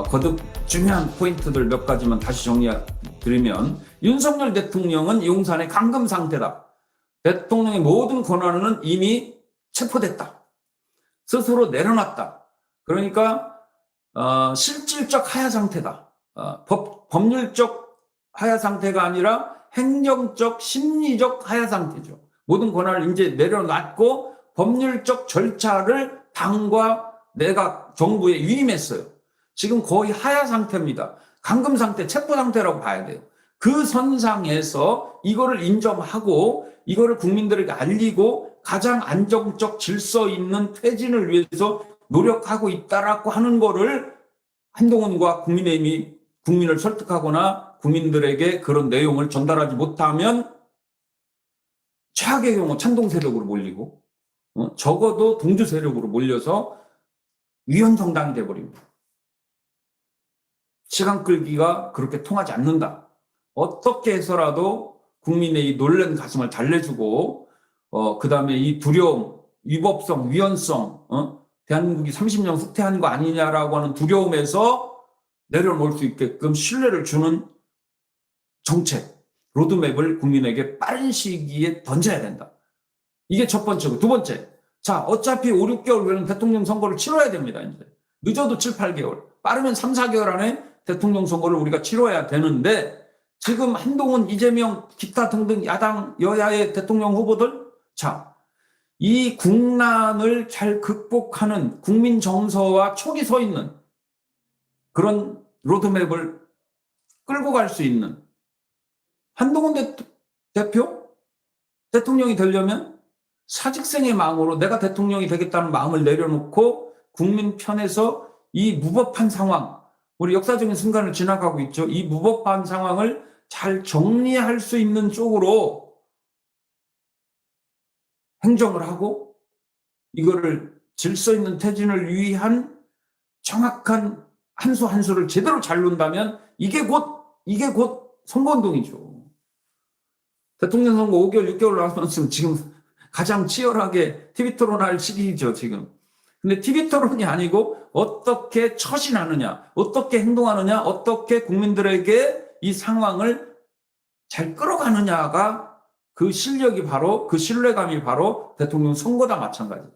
거듭 중요한 포인트들 몇 가지만 다시 정리해 드리면, 윤석열 대통령은 용산의 감금 상태다. 대통령의 모든 권한은 이미 체포됐다. 스스로 내려놨다. 그러니까 실질적 하야 상태다. 법률적 하야 상태가 아니라 행정적, 심리적 하야 상태죠. 모든 권한을 이제 내려놨고 법률적 절차를 당과 내각, 정부에 위임했어요. 지금 거의 하야 상태입니다. 감금 상태, 체포 상태라고 봐야 돼요. 그 선상에서 이거를 인정하고 이거를 국민들에게 알리고 가장 안정적 질서 있는 퇴진을 위해서 노력하고 있다라고 하는 거를 한동훈과 국민의힘이 국민을 설득하거나 국민들에게 그런 내용을 전달하지 못하면 최악의 경우 찬동 세력으로 몰리고 적어도 동주 세력으로 몰려서 위헌정당이 돼버립니다. 시간 끌기가 그렇게 통하지 않는다. 어떻게 해서라도 국민의 이 놀란 가슴을 달래주고 그 다음에 이 두려움, 위법성, 위헌성, 대한민국이 30년 후퇴한 거 아니냐라고 하는 두려움에서 내려놓을 수 있게끔 신뢰를 주는 정책, 로드맵을 국민에게 빠른 시기에 던져야 된다. 이게 첫 번째고, 두 번째. 자, 어차피 5, 6개월 후에는 대통령 선거를 치러야 됩니다. 이제 늦어도 7, 8개월, 빠르면 3, 4개월 안에 대통령 선거를 우리가 치러야 되는데, 지금 한동훈, 이재명, 기타 등등 야당, 여야의 대통령 후보들, 자, 이 국난을 잘 극복하는 국민 정서와 촉이 서 있는 그런 로드맵을 끌고 갈 수 있는 한동훈 대표? 대통령이 되려면 사직생의 마음으로 내가 대통령이 되겠다는 마음을 내려놓고 국민 편에서 이 무법한 상황, 우리 역사적인 순간을 지나가고 있죠. 이 무법한 상황을 잘 정리할 수 있는 쪽으로 행정을 하고 이거를 질서 있는 퇴진을 위한 정확한 한 수 한 수를 제대로 잘 놓는다면 이게 곧 선거운동이죠. 대통령 선거 5개월, 6개월 남았으면 지금 가장 치열하게 TV 토론할 시기죠, 지금. 근데 TV 토론이 아니고 어떻게 처신하느냐, 어떻게 행동하느냐, 어떻게 국민들에게 이 상황을 잘 끌어가느냐가 그 실력이 바로, 그 신뢰감이 바로 대통령 선거다 마찬가지.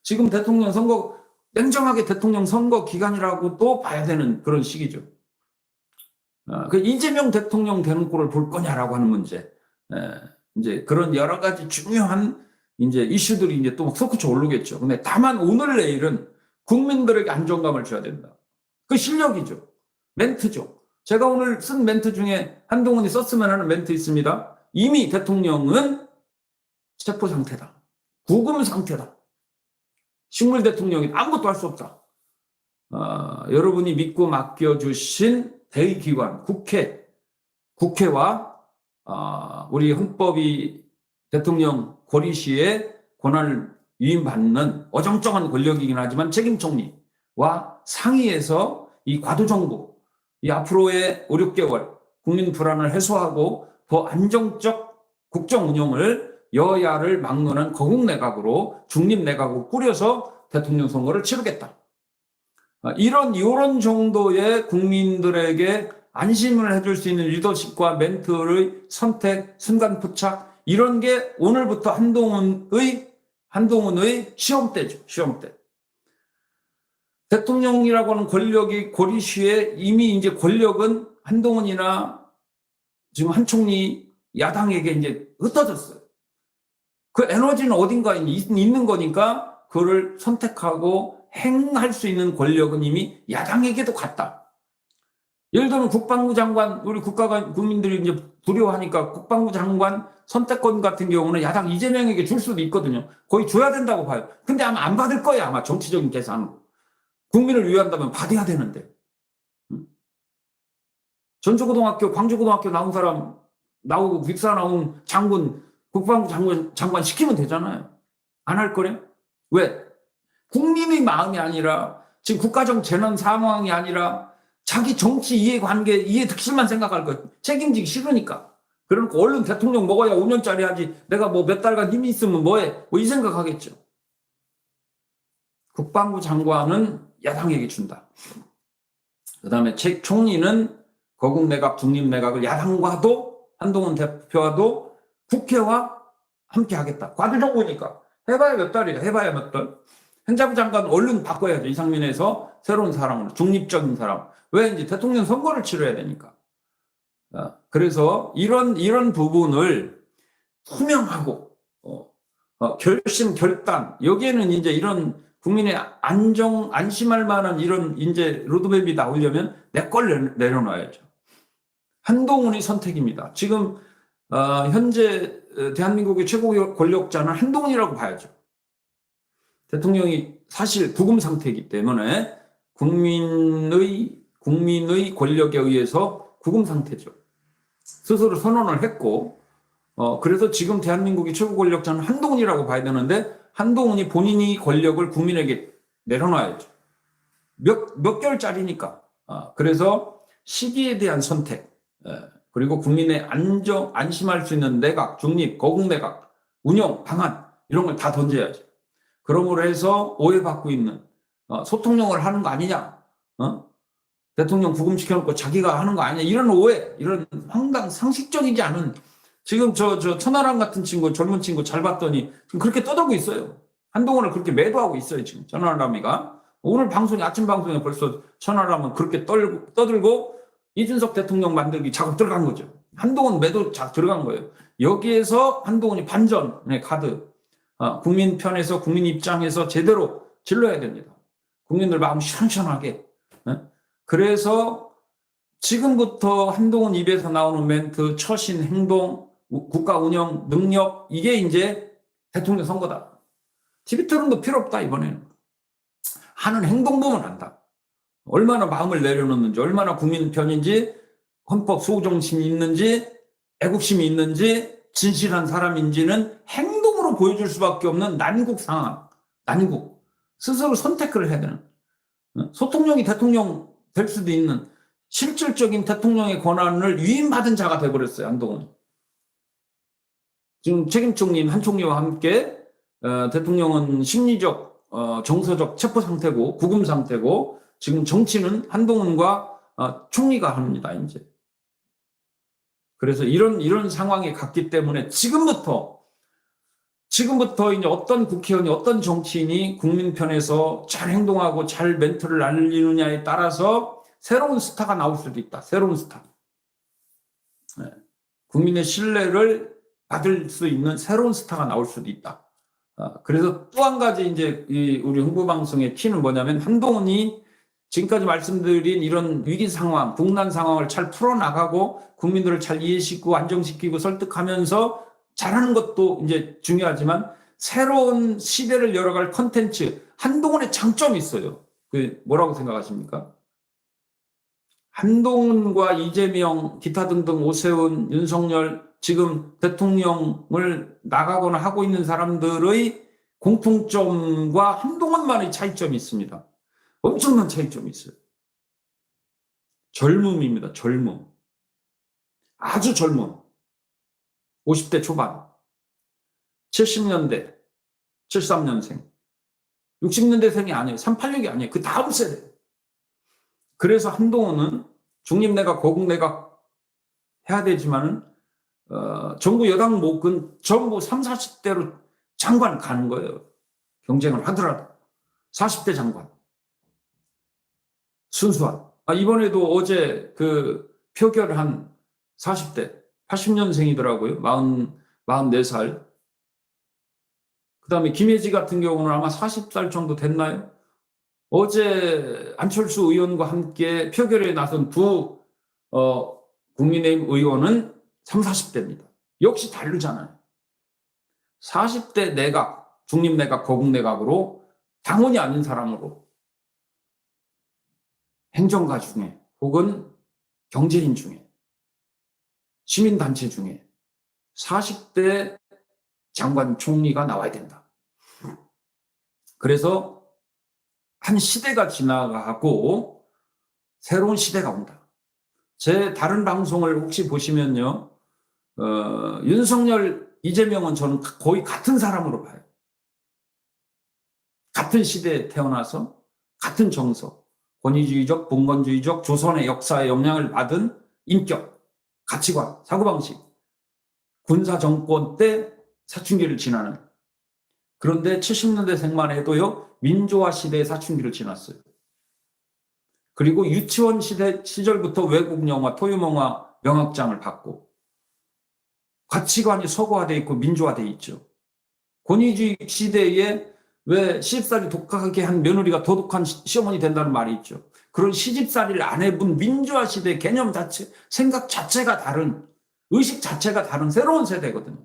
지금 대통령 선거, 냉정하게 대통령 선거 기간이라고도 봐야 되는 그런 시기죠. 그 이재명 대통령 되는 꼴을 볼 거냐라고 하는 문제. 이제 그런 여러 가지 중요한 이제 이슈들이 이제 또 막 솟구쳐 오르겠죠. 근데 다만 오늘 내일은 국민들에게 안정감을 줘야 된다. 그 실력이죠. 멘트죠. 제가 오늘 쓴 멘트 중에 한동훈이 썼으면 하는 멘트 있습니다. 이미 대통령은 체포 상태다. 구금 상태다. 식물 대통령이 아무것도 할 수 없다. 여러분이 믿고 맡겨주신 대의기관, 국회와 우리 헌법이 대통령 고리시의 권한을 위임받는 어정쩡한 권력이긴 하지만 책임총리와 상의해서 이 과도정부, 이 앞으로의 5, 6개월 국민 불안을 해소하고 더 안정적 국정 운영을 여야를 막론한 거국내각으로 중립내각으로 꾸려서 대통령 선거를 치르겠다. 이런 정도의 국민들에게 안심을 해줄 수 있는 리더십과 멘트의 선택, 순간 포착, 이런 게 오늘부터 한동훈의 시험대죠. 시험대. 대통령이라고 하는 권력이 고리시에 이미 이제 권력은 한동훈이나 지금 한 총리 야당에게 이제 흩어졌어요. 그 에너지는 어딘가에 있는 거니까 그거를 선택하고 행할 수 있는 권력은 이미 야당에게도 갔다. 예를 들면 국방부 장관, 우리 국민들이 이제 두려워하니까 국방부 장관 선택권 같은 경우는 야당 이재명에게 줄 수도 있거든요. 거의 줘야 된다고 봐요. 근데 아마 안 받을 거예요. 아마 정치적인 계산으로. 국민을 위한다면 받아야 되는데. 전주고등학교, 광주고등학교 나온 사람 나오고 빅사 나온 장군, 국방부 장관 시키면 되잖아요. 안 할 거래요? 왜? 국민의 마음이 아니라 지금 국가적 재난 상황이 아니라 자기 정치 이해관계, 이해득실만 생각할 거예요. 책임지기 싫으니까. 그러니까 얼른 대통령 먹어야 5년짜리 하지. 내가 뭐 몇 달간 힘이 있으면 뭐해? 뭐 이 생각하겠죠. 국방부 장관은 야당에게 준다. 그다음에 총리는 거국 내각, 중립 내각을 야당과도 한동훈 대표와도 국회와 함께 하겠다. 과도정부니까 해봐야 몇 달이야. 해봐야 몇 달. 행자부 장관 얼른 바꿔야죠. 이상민에서 새로운 사람으로 중립적인 사람. 왜 이제 대통령 선거를 치러야 되니까. 그래서 이런 부분을 투명하고 결심 결단 여기에는 이제 이런 국민의 안심할 만한 이런 이제 로드맵이 나오려면 내 걸 내려놔야죠. 한동훈이 선택입니다. 지금 현재 대한민국의 최고 권력자는 한동훈이라고 봐야죠. 대통령이 사실 구금 상태이기 때문에 국민의 권력에 의해서 구금 상태죠. 스스로 선언을 했고 그래서 지금 대한민국의 최고 권력자는 한동훈이라고 봐야 되는데 한동훈이 본인이 권력을 국민에게 내려놔야죠. 몇 개월짜리니까. 그래서 시기에 대한 선택 그리고 국민의 안심할 수 있는 내각, 중립, 거국 내각, 운영, 방안 이런 걸 다 던져야죠. 그러므로 해서 오해받고 있는 소통령을 하는 거 아니냐, 대통령 구금시켜놓고 자기가 하는 거 아니냐 이런 오해, 이런 황당 상식적이지 않은 지금 저 천하람 같은 친구, 젊은 친구 잘 봤더니 지금 그렇게 떠들고 있어요. 한동훈을 그렇게 매도하고 있어요 지금 천하람이가. 오늘 방송이 아침 방송에 벌써 천하람은 그렇게 떠들고 이준석 대통령 만들기 작업 들어간 거죠. 한동훈 매도 작업 들어간 거예요. 여기에서 한동훈이 반전의 카드. 국민 편에서 국민 입장에서 제대로 질러야 됩니다. 국민들 마음 시원시원하게. 그래서 지금부터 한동훈 입에서 나오는 멘트, 처신, 행동, 국가 운영 능력 이게 이제 대통령 선거다. TV 토론도 필요 없다 이번에는. 하는 행동 보면 안다. 얼마나 마음을 내려놓는지, 얼마나 국민 편인지, 헌법 수호정신이 있는지, 애국심이 있는지, 진실한 사람인지는 행동으로 보여줄 수밖에 없는 난국 상황, 난국. 스스로 선택을 해야 되는. 소통령이 대통령 될 수도 있는 실질적인 대통령의 권한을 위임받은 자가 돼버렸어요, 한동훈. 지금 책임 총리, 한 총리와 함께 대통령은 심리적, 정서적 체포 상태고, 구금 상태고, 지금 정치는 한동훈과 총리가 합니다, 이제. 그래서 이런 상황에 갔기 때문에 지금부터 이제 어떤 국회의원이 어떤 정치인이 국민 편에서 잘 행동하고 잘 멘트를 날리느냐에 따라서 새로운 스타가 나올 수도 있다. 새로운 스타. 네. 국민의 신뢰를 받을 수 있는 새로운 스타가 나올 수도 있다. 그래서 또 한 가지 이제 우리 홍보방송의 키는 뭐냐면 한동훈이 지금까지 말씀드린 이런 위기 상황, 국난 상황을 잘 풀어나가고 국민들을 잘 이해시키고 안정시키고 설득하면서 잘하는 것도 이제 중요하지만 새로운 시대를 열어갈 컨텐츠, 한동훈의 장점이 있어요. 그 뭐라고 생각하십니까? 한동훈과 이재명, 기타 등등 오세훈, 윤석열, 지금 대통령을 나가거나 하고 있는 사람들의 공통점과 한동훈만의 차이점이 있습니다. 엄청난 차이점이 있어요. 젊음입니다. 젊음. 아주 젊음. 50대 초반. 70년대, 73년생. 60년대생이 아니에요. 386이 아니에요. 그 다음 세대. 그래서 한동훈은 중립내각, 거국내각 해야 되지만은 정부 여당 목은 전부 30, 40대로 장관 가는 거예요. 경쟁을 하더라도. 40대 장관. 순수한. 이번에도 어제 그 표결한 40대, 80년생이더라고요. 44살. 그 다음에 김혜지 같은 경우는 아마 40살 정도 됐나요? 어제 안철수 의원과 함께 표결에 나선 두 국민의힘 의원은 30, 40대입니다. 역시 다르잖아요. 40대 내각, 중립내각, 거국내각으로 당원이 아닌 사람으로 행정가 중에 혹은 경제인 중에 시민단체 중에 40대 장관 총리가 나와야 된다. 그래서 한 시대가 지나가고 새로운 시대가 온다. 제 다른 방송을 혹시 보시면요. 윤석열, 이재명은 저는 거의 같은 사람으로 봐요. 같은 시대에 태어나서 같은 정서, 권위주의적, 봉건주의적 조선의 역사에 영향을 받은 인격, 가치관, 사고방식, 군사정권 때 사춘기를 지나는. 그런데 70년대생만 해도요, 민주화 시대의 사춘기를 지났어요. 그리고 유치원 시절부터 외국 영화, 토요영화 명학장을 받고 가치관이 서구화되어 있고 민주화되어 있죠. 권위주의 시대에 왜 시집살이 독하게 한 며느리가 도둑한 시어머니 된다는 말이 있죠. 그런 시집살이를 안 해본 민주화 시대의 개념 자체, 생각 자체가 다른, 의식 자체가 다른 새로운 세대거든요.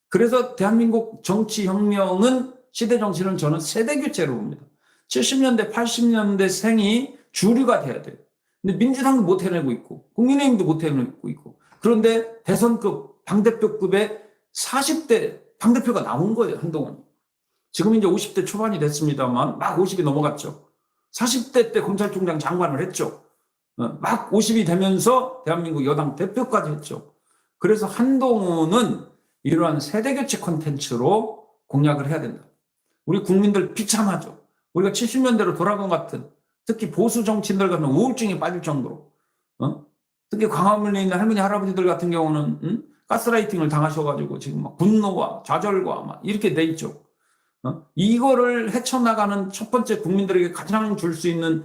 그래서 대한민국 정치혁명은, 시대 정치는 저는 세대교체로 봅니다. 70년대, 80년대 생이 주류가 돼야 돼요. 근데 민주당도 못 해내고 있고, 국민의힘도 못 해내고 있고, 그런데 대선급, 당대표급의 40대 당대표가 나온 거예요, 한동안. 지금 이제 50대 초반이 됐습니다만, 막 50이 넘어갔죠. 40대 때 검찰총장 장관을 했죠. 막 50이 되면서 대한민국 여당 대표까지 했죠. 그래서 한동훈은 이러한 세대교체 콘텐츠로 공략을 해야 된다. 우리 국민들 비참하죠. 우리가 70년대로 돌아간 것 같은, 특히 보수 정치인들 같은 우울증에 빠질 정도로, 특히 광화문에 있는 할머니, 할아버지들 같은 경우는 가스라이팅을 당하셔가지고 지금 막 분노와 좌절과 막 이렇게 돼 있죠. 이거를 헤쳐나가는 첫 번째 국민들에게 가장 줄 수 있는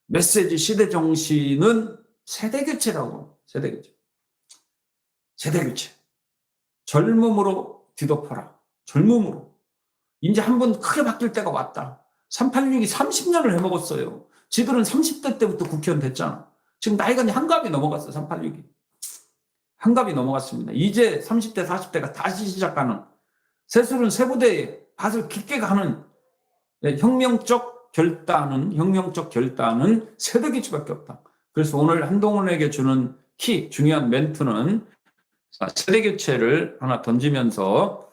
메시지, 시대 정신은 세대교체라고. 세대교체. 세대교체. 젊음으로 뒤덮어라. 젊음으로. 이제 한번 크게 바뀔 때가 왔다. 386이 30년을 해먹었어요. 지들은 30대 때부터 국회의원 됐잖아. 지금 나이가 한갑이 넘어갔어, 386이. 한갑이 넘어갔습니다. 이제 30대, 40대가 다시 시작하는, 세술은 세부대에 밭을 깊게 가는 혁명적 결단은 세대교체밖에 없다. 그래서 오늘 한동훈에게 주는 중요한 멘트는 세대교체를 하나 던지면서,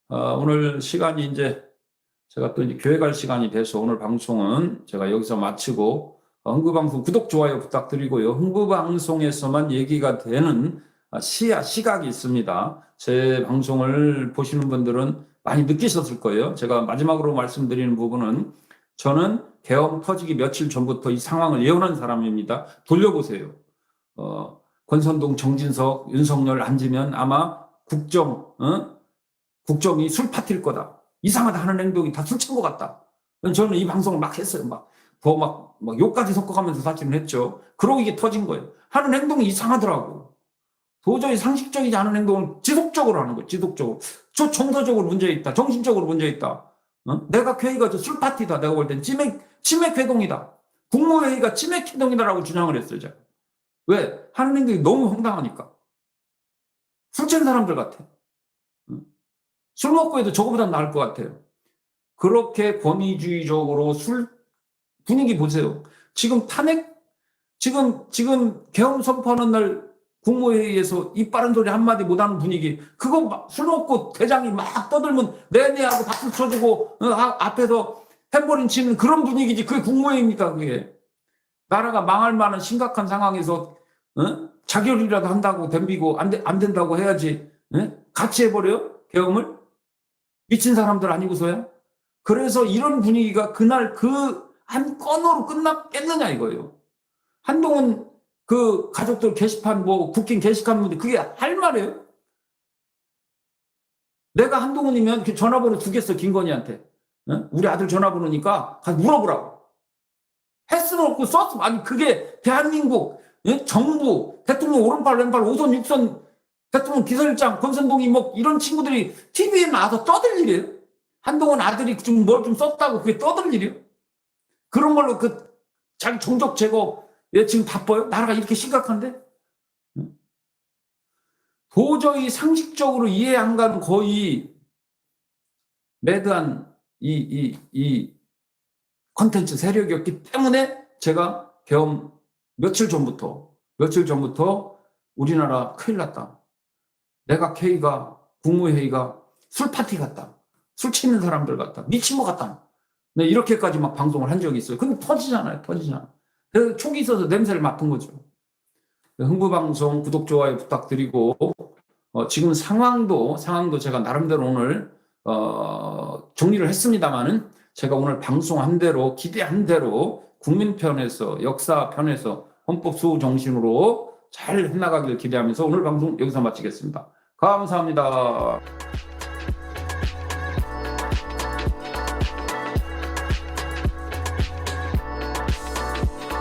오늘 시간이 이제 제가 또 이제 교회 갈 시간이 돼서 오늘 방송은 제가 여기서 마치고, 흥부방송 구독, 좋아요 부탁드리고요. 흥부방송에서만 얘기가 되는 시각이 있습니다. 제 방송을 보시는 분들은 많이 느끼셨을 거예요. 제가 마지막으로 말씀드리는 부분은, 저는 계엄 터지기 며칠 전부터 이 상황을 예언한 사람입니다. 돌려보세요. 권선동, 정진석, 윤석열 앉으면 아마 국정이 술 파티일 거다. 이상하다 하는 행동이 다 술 취한 것 같다. 저는 이 방송을 막 했어요. 막 욕까지 섞어가면서 사실은 했죠. 그러고 이게 터진 거예요. 하는 행동이 이상하더라고. 도저히 상식적이지 않은 행동을 지속적으로 하는 거예요. 지속적으로. 저 정서적으로 문제 있다. 정신적으로 문제 있다. 내가 회의가 술 파티다. 내가 볼 땐 치맥 회동이다. 국무회의가 치맥 회동이다라고 주장을 했어요. 제가. 왜? 하는 행동이 너무 황당하니까. 술 취한 사람들 같아. 술 먹고 해도 저거보다 나을 것 같아요. 그렇게 권위주의적으로 분위기 보세요. 지금 지금 계엄 선포하는 날 국무회의에서 입 바른 소리 한마디 못하는 분위기, 그거 술 먹고 대장이 막 떠들면 내내하고 박수 쳐주고 앞에서 탬버린 치는 그런 분위기지. 그게 국무회의입니까? 그게. 나라가 망할 만한 심각한 상황에서 자결이라도 한다고 덤비고 안 된다고 해야지. 같이 해버려요? 계엄을? 미친 사람들 아니고서야? 그래서 이런 분위기가 그날 한 건으로 끝났겠느냐 이거예요. 한동훈 가족들 게시판 국힘 게시판 분들 그게 할 말이에요? 내가 한동훈이면 전화번호 주겠어, 김건희한테. 우리 아들 전화번호니까 가서 물어보라고. 했으면 없고 썼으면, 아니 그게 대한민국 정부, 대통령 오른팔 왼팔 5선 6선 대통령 비서실장 권선동이 이런 친구들이 TV에 나와서 떠들 일이에요? 한동훈 아들이 뭘 좀 썼다고 그게 떠들 일이에요? 그런 걸로 자기 종족 제거 지금 바빠요? 나라가 이렇게 심각한데? 도저히 상식적으로 이해 안 가는 거의 매드한 이 콘텐츠 세력이었기 때문에 제가 계엄 며칠 전부터 우리나라 큰일 났다. 내각회의가, 국무회의가 술파티 같다. 술 취는 사람들 같다. 미친 것 같다. 네, 이렇게까지 막 방송을 한 적이 있어요. 근데 터지잖아요. 그래서 촉이 있어서 냄새를 맡은 거죠. 흥부방송 구독, 좋아요 부탁드리고, 지금 상황도 제가 나름대로 오늘, 정리를 했습니다만은, 제가 오늘 방송한 대로, 기대한 대로 국민 편에서 역사 편에서 헌법 수호 정신으로 잘 해나가길 기대하면서 오늘 방송 여기서 마치겠습니다. 감사합니다.